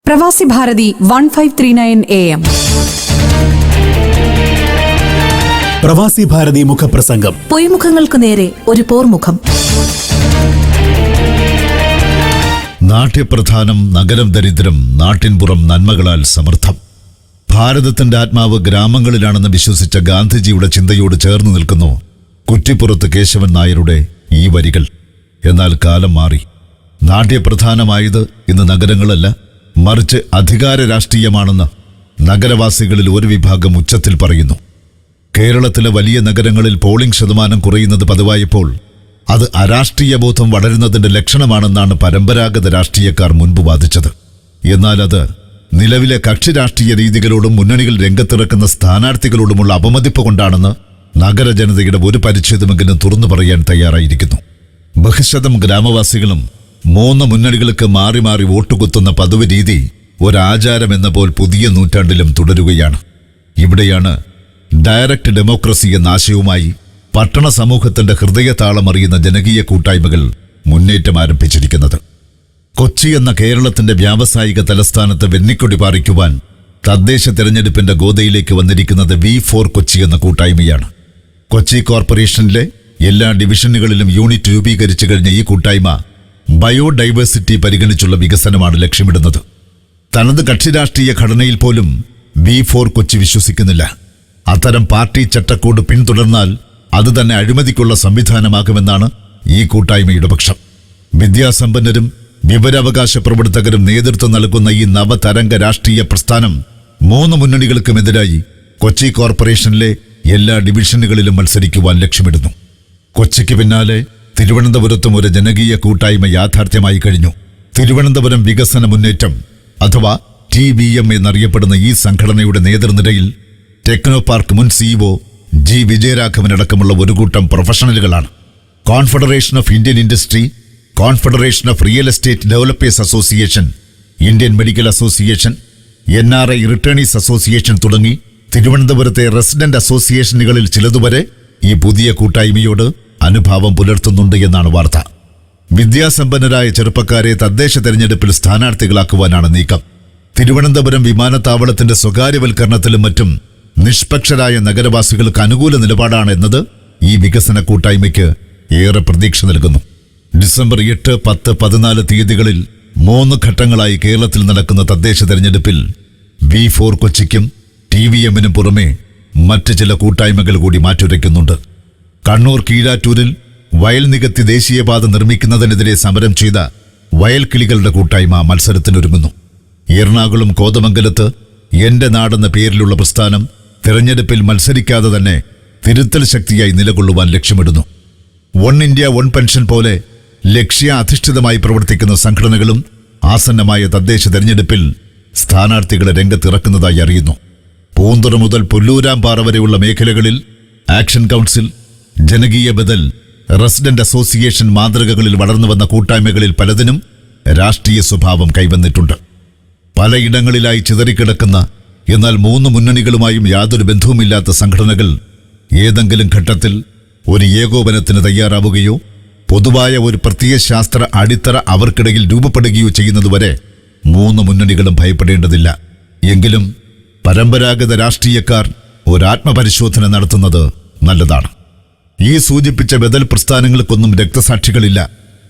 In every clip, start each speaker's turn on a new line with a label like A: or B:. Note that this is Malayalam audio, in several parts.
A: പ്രവാസി ഭാരതി 1539 AM.
B: പ്രവാസി ഭാരതി മുഖപ്രസംഗം.
C: പൊയ്മുഖങ്ങൾക്ക് നേരെ ഒരു പോർമുഖം.
D: നാട്യപ്രധാനം നഗരം ദരിദ്രം, നാട്ടിൻപുറം നന്മകളാൽ സമൃദ്ധം. ഭാരതത്തിന്റെ ആത്മാവ് ഗ്രാമങ്ങളിലാണെന്ന് വിശ്വസിച്ച ഗാന്ധിജിയുടെ ചിന്തയോട് ചേർന്ന് നിൽക്കുന്നു കുറ്റിപ്പുറത്ത് കേശവൻ നായരുടെ ഈ വരികൾ. എന്നാൽ കാലം മാറി. നാട്യപ്രധാനമായത് ഇന്ന് നഗരങ്ങളല്ല, മറിച്ച് അധികാര രാഷ്ട്രീയമാണെന്ന് നഗരവാസികളിൽ ഒരു വിഭാഗം ഉച്ചത്തിൽ പറയുന്നു. കേരളത്തിലെ വലിയ നഗരങ്ങളിൽ പോളിംഗ് ശതമാനം കുറയുന്നത് പതിവായപ്പോൾ അത് അരാഷ്ട്രീയ ബോധം വളരുന്നതിന്റെ ലക്ഷണമാണെന്നാണ് പരമ്പരാഗത രാഷ്ട്രീയക്കാർ മുൻപ് വാദിച്ചത്. എന്നാൽ അത് നിലവിലെ കക്ഷി രാഷ്ട്രീയ രീതികളോടും മുന്നണികൾ രംഗത്തിറക്കുന്ന സ്ഥാനാർത്ഥികളോടുമുള്ള അപമതിപ്പ് കൊണ്ടാണെന്ന് നഗരജനതയുടെ ഒരു പരിച്ഛേദമെങ്കിലും തുറന്നു പറയാൻ തയ്യാറായിരിക്കുന്നു. ബഹുശതം ഗ്രാമവാസികളും 3 മുന്നണികൾക്ക് മാറി മാറി വോട്ടുകുത്തുന്ന പതിവ് രീതി ഒരാചാരമെന്ന പോൽ പുതിയ നൂറ്റാണ്ടിലും തുടരുകയാണ്. ഇവിടെയാണ് ഡയറക്റ്റ് ഡെമോക്രസി എന്ന ആശയവുമായി പട്ടണ സമൂഹത്തിന്റെ ഹൃദയതാളമറിയുന്ന ജനകീയ കൂട്ടായ്മകൾ മുന്നേറ്റം ആരംഭിച്ചിരിക്കുന്നത്. കൊച്ചി എന്ന കേരളത്തിന്റെ വ്യാവസായിക തലസ്ഥാനത്ത് വെന്നിക്കൊടി പാറിക്കുവാൻ തദ്ദേശ തെരഞ്ഞെടുപ്പിന്റെ ഗോദയിലേക്ക് വന്നിരിക്കുന്നത് V4 കൊച്ചി എന്ന കൂട്ടായ്മയാണ്. കൊച്ചി കോർപ്പറേഷനിലെ എല്ലാ ഡിവിഷനുകളിലും യൂണിറ്റ് രൂപീകരിച്ചു കഴിഞ്ഞ ഈ കൂട്ടായ്മ ബയോഡൈവേഴ്സിറ്റി പരിഗണിച്ചുള്ള വികസനമാണ് ലക്ഷ്യമിടുന്നത്. തനത് കക്ഷിരാഷ്ട്രീയ ഘടനയിൽ പോലും V4 കൊച്ചി വിശ്വസിക്കുന്നില്ല. അത്തരം പാർട്ടി ചട്ടക്കൂട് പിന്തുടർന്നാൽ അത് തന്നെ അഴിമതിക്കുള്ള സംവിധാനമാകുമെന്നാണ് ഈ കൂട്ടായ്മയുടെ പക്ഷം. വിദ്യാസമ്പന്നരും വിവരാവകാശ പ്രവർത്തകരും നേതൃത്വം നൽകുന്ന ഈ നവതരംഗ രാഷ്ട്രീയ പ്രസ്ഥാനം 3 മുന്നണികൾക്കുമെതിരായി കൊച്ചി കോർപ്പറേഷനിലെ എല്ലാ ഡിവിഷനുകളിലും മത്സരിക്കുവാൻ ലക്ഷ്യമിടുന്നു. കൊച്ചിക്ക് പിന്നാലെ തിരുവനന്തപുരത്തും ഒരു ജനകീയ കൂട്ടായ്മ യാഥാർത്ഥ്യമായി കഴിഞ്ഞു. തിരുവനന്തപുരം വികസന മുന്നേറ്റം അഥവാ TVM എന്നറിയപ്പെടുന്ന ഈ സംഘടനയുടെ നേതൃനിരയിൽ ടെക്നോ പാർക്ക് മുൻ CEO G വിജയരാഘവനടക്കമുള്ള ഒരു കൂട്ടം പ്രൊഫഷണലുകളാണ്. Confederation of Indian industry, confederation of real estate developers association, Indian medical association, NRI returnees association തുടങ്ങി തിരുവനന്തപുരത്തെ റെസിഡന്റ് അസോസിയേഷനുകളിൽ ചിലതുവരെ ഈ പുതിയ കൂട്ടായ്മയോട് അനുഭാവം പുലർത്തുന്നുണ്ട് എന്നാണ് വാർത്ത. വിദ്യാസമ്പന്നരായ ചെറുപ്പക്കാരെ തദ്ദേശ തെരഞ്ഞെടുപ്പിൽ സ്ഥാനാർത്ഥികളാക്കുവാനാണ് നീക്കം. തിരുവനന്തപുരം വിമാനത്താവളത്തിന്റെ സ്വകാര്യവൽക്കരണത്തിലും മറ്റും നിഷ്പക്ഷരായ നഗരവാസികൾക്ക് അനുകൂല നിലപാടാണ് എന്നത് ഈ വികസന കൂട്ടായ്മയ്ക്ക് ഏറെ പ്രതീക്ഷ നൽകുന്നു. ഡിസംബർ 8, 10, 14 തീയതികളിൽ 3 ഘട്ടങ്ങളായി കേരളത്തിൽ നടക്കുന്ന തദ്ദേശ തെരഞ്ഞെടുപ്പിൽ V4 കൊച്ചിക്കും TVMനും പുറമെ മറ്റ് ചില കൂട്ടായ്മകൾ കൂടി മാറ്റുരയ്ക്കുന്നുണ്ട്. കണ്ണൂർ കീഴാറ്റൂരിൽ വയൽ നികത്തി ദേശീയപാത നിർമ്മിക്കുന്നതിനെതിരെ സമരം ചെയ്ത വയൽക്കിളികളുടെ കൂട്ടായ്മ മത്സരത്തിനൊരുങ്ങുന്നു. എറണാകുളം കോതമംഗലത്ത് എന്റെ നാടെന്ന പേരിലുള്ള പ്രസ്ഥാനം തെരഞ്ഞെടുപ്പിൽ മത്സരിക്കാതെ തന്നെ തിരുത്തൽ ശക്തിയായി നിലകൊള്ളുവാൻ ലക്ഷ്യമിടുന്നു. വൺ ഇന്ത്യ വൺ പെൻഷൻ പോലെ ലക്ഷ്യാധിഷ്ഠിതമായി പ്രവർത്തിക്കുന്ന സംഘടനകളും ആസന്നമായ തദ്ദേശ തെരഞ്ഞെടുപ്പിൽ സ്ഥാനാർത്ഥികളെ രംഗത്തിറക്കുന്നതായി അറിയുന്നു. പൂന്തുറ മുതൽ പുല്ലൂരാമ്പാറ വരെയുള്ള മേഖലകളിൽ ആക്ഷൻ കൗൺസിൽ, ജനകീയ ബദൽ, റെസിഡന്റ് അസോസിയേഷൻ മാതൃകകളിൽ വളർന്നുവന്ന കൂട്ടായ്മകളിൽ പലതിനും രാഷ്ട്രീയ സ്വഭാവം കൈവന്നിട്ടുണ്ട്. പലയിടങ്ങളിലായി ചിതറിക്കിടക്കുന്ന എന്നാൽ 3 മുന്നണികളുമായും യാതൊരു ബന്ധവുമില്ലാത്ത സംഘടനകൾ ഏതെങ്കിലും ഘട്ടത്തിൽ ഒരു ഏകോപനത്തിന് തയ്യാറാവുകയോ പൊതുവായ ഒരു പ്രത്യയശാസ്ത്ര അടിത്തറ അവർക്കിടയിൽ രൂപപ്പെടുകയോ ചെയ്യുന്നതുവരെ 3 മുന്നണികളും ഭയപ്പെടേണ്ടതില്ല. എങ്കിലും പരമ്പരാഗത രാഷ്ട്രീയക്കാർ ഒരാത്മപരിശോധന നടത്തുന്നത് നല്ലതാണ്. ഈ സൂചിപ്പിച്ച ബദൽ പ്രസ്ഥാനങ്ങൾക്കൊന്നും രക്തസാക്ഷികളില്ല,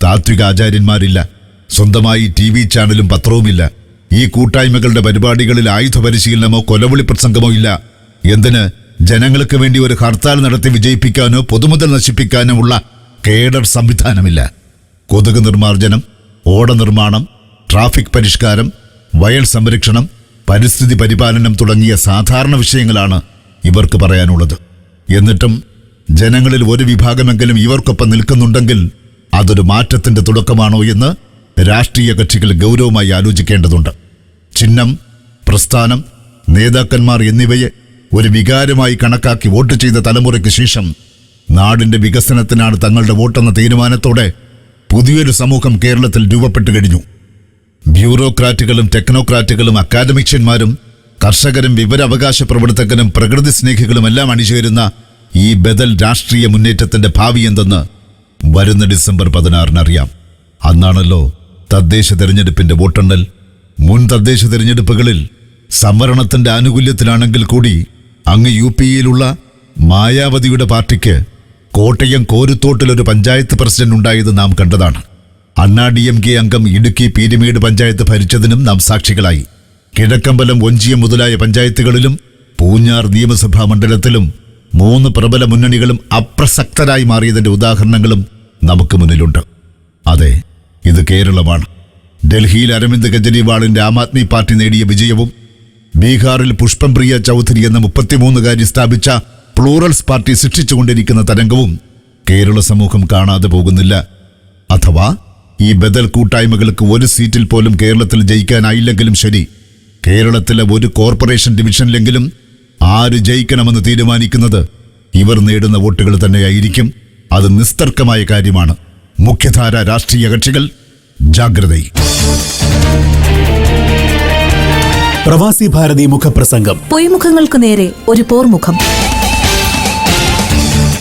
D: താത്വിക ആചാര്യന്മാരില്ല, സ്വന്തമായി TV ചാനലും പത്രവുമില്ല. ഈ കൂട്ടായ്മകളുടെ പരിപാടികളിൽ ആയുധ പരിശീലനമോ കൊലവിളി പ്രസംഗമോ ഇല്ല. എന്തിന് ജനങ്ങൾക്ക് വേണ്ടി ഒരു ഹർത്താൽ നടത്തി വിജയിപ്പിക്കാനോ പൊതുമുതൽ നശിപ്പിക്കാനോ ഉള്ള കേഡർ സംവിധാനമില്ല. കൊതുക് നിർമ്മാർജ്ജനം, ഓട നിർമ്മാണം, ട്രാഫിക് പരിഷ്കാരം, വയൽ സംരക്ഷണം, പരിസ്ഥിതി പരിപാലനം തുടങ്ങിയ സാധാരണ വിഷയങ്ങളാണ് ഇവർക്ക് പറയാനുള്ളത്. എന്നിട്ടും ജനങ്ങളിൽ ഒരു വിഭാഗമെങ്കിലും ഇവർക്കൊപ്പം നിൽക്കുന്നുണ്ടെങ്കിൽ അതൊരു മാറ്റത്തിന്റെ തുടക്കമാണോ എന്ന് രാഷ്ട്രീയ കക്ഷികൾ ഗൗരവമായി ആലോചിക്കേണ്ടതുണ്ട്. ചിഹ്നം, പ്രസ്ഥാനം, നേതാക്കന്മാർ എന്നിവയെ ഒരു വികാരമായി കണക്കാക്കി വോട്ട് ചെയ്ത തലമുറയ്ക്ക് ശേഷം നാടിന്റെ വികസനത്തിനാണ് തങ്ങളുടെ വോട്ടെന്ന തീരുമാനത്തോടെ പുതിയൊരു സമൂഹം കേരളത്തിൽ രൂപപ്പെട്ടു കഴിഞ്ഞു. ബ്യൂറോക്രാറ്റുകളും ടെക്നോക്രാറ്റുകളും അക്കാദമിഷ്യന്മാരും കർഷകരും വിവരാവകാശ പ്രവർത്തകരും പ്രകൃതി സ്നേഹികളുമെല്ലാം അണിചേരുന്ന ഈ ബദൽ രാഷ്ട്രീയ മുന്നേറ്റത്തിന്റെ ഭാവി എന്തെന്ന് വരുന്ന ഡിസംബർ 16 അറിയാം. അന്നാണല്ലോ തദ്ദേശ തെരഞ്ഞെടുപ്പിന്റെ വോട്ടെണ്ണൽ. മുൻ തദ്ദേശ തിരഞ്ഞെടുപ്പുകളിൽ സംവരണത്തിന്റെ ആനുകൂല്യത്തിലാണെങ്കിൽ കൂടി അങ്ങ് UP-യിലുള്ള മായാവതിയുടെ പാർട്ടിക്ക് കോട്ടയം കോരുത്തോട്ടിലൊരു പഞ്ചായത്ത് പ്രസിഡന്റ് ഉണ്ടായത് നാം കണ്ടതാണ്. അണ്ണാ-DMK അംഗം ഇടുക്കി പീരുമേട് പഞ്ചായത്ത് ഭരിച്ചതിനും നാം സാക്ഷികളായി. കിഴക്കമ്പലം, ഒഞ്ചിയം മുതലായ പഞ്ചായത്തുകളിലും പൂഞ്ഞാർ നിയമസഭാ മണ്ഡലത്തിലും 3 പ്രബല മുന്നണികളും അപ്രസക്തരായി മാറിയതിന്റെ ഉദാഹരണങ്ങളും നമുക്ക് മുന്നിലുണ്ട്. അതെ, ഇത് കേരളമാണ്. ഡൽഹിയിൽ അരവിന്ദ് കെജ്രിവാളിന്റെ ആം ആദ്മി പാർട്ടി നേടിയ വിജയവും ബീഹാറിൽ പുഷ്പംപ്രിയ ചൗധരി എന്ന 33-കാരി സ്ഥാപിച്ച പ്ലൂറൽസ് പാർട്ടി സൃഷ്ടിച്ചുകൊണ്ടിരിക്കുന്ന തരംഗവും കേരള സമൂഹം കാണാതെ പോകുന്നില്ല. അഥവാ ഈ ബദൽ കൂട്ടായ്മകൾക്ക് ഒരു സീറ്റിൽ പോലും കേരളത്തിൽ ജയിക്കാനായില്ലെങ്കിലും ശരി, കേരളത്തിലെ ഒരു കോർപ്പറേഷൻ ഡിവിഷനിലെങ്കിലും ആര് ജയിക്കണമെന്ന് തീരുമാനിക്കുന്നത് ഇവർ നേടുന്ന വോട്ടുകൾ തന്നെയായിരിക്കും. അത് നിസ്തർക്കമായ കാര്യമാണ്. മുഖ്യധാര രാഷ്ട്രീയ കക്ഷികൾ ജാഗ്രത.
B: പ്രവാസി ഭാരതി മുഖപ്രസംഗം.
C: പൊയ്മുഖങ്ങൾക്ക് നേരെ ഒരു പോർമുഖം.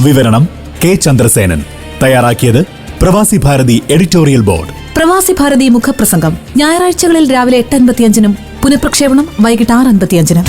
B: വിവരണം കെ ചന്ദ്രസേനൻ. തയ്യാറാക്കിയത് പ്രവാസി ഭാരതി എഡിറ്റോറിയൽ ബോർഡ്.
C: പ്രവാസി ഭാരതി മുഖപ്രസംഗം ഞായറാഴ്ചകളിൽ രാവിലെ 8:55-നും പുനഃപ്രക്ഷേപണം വൈകിട്ട് 6:55-നും.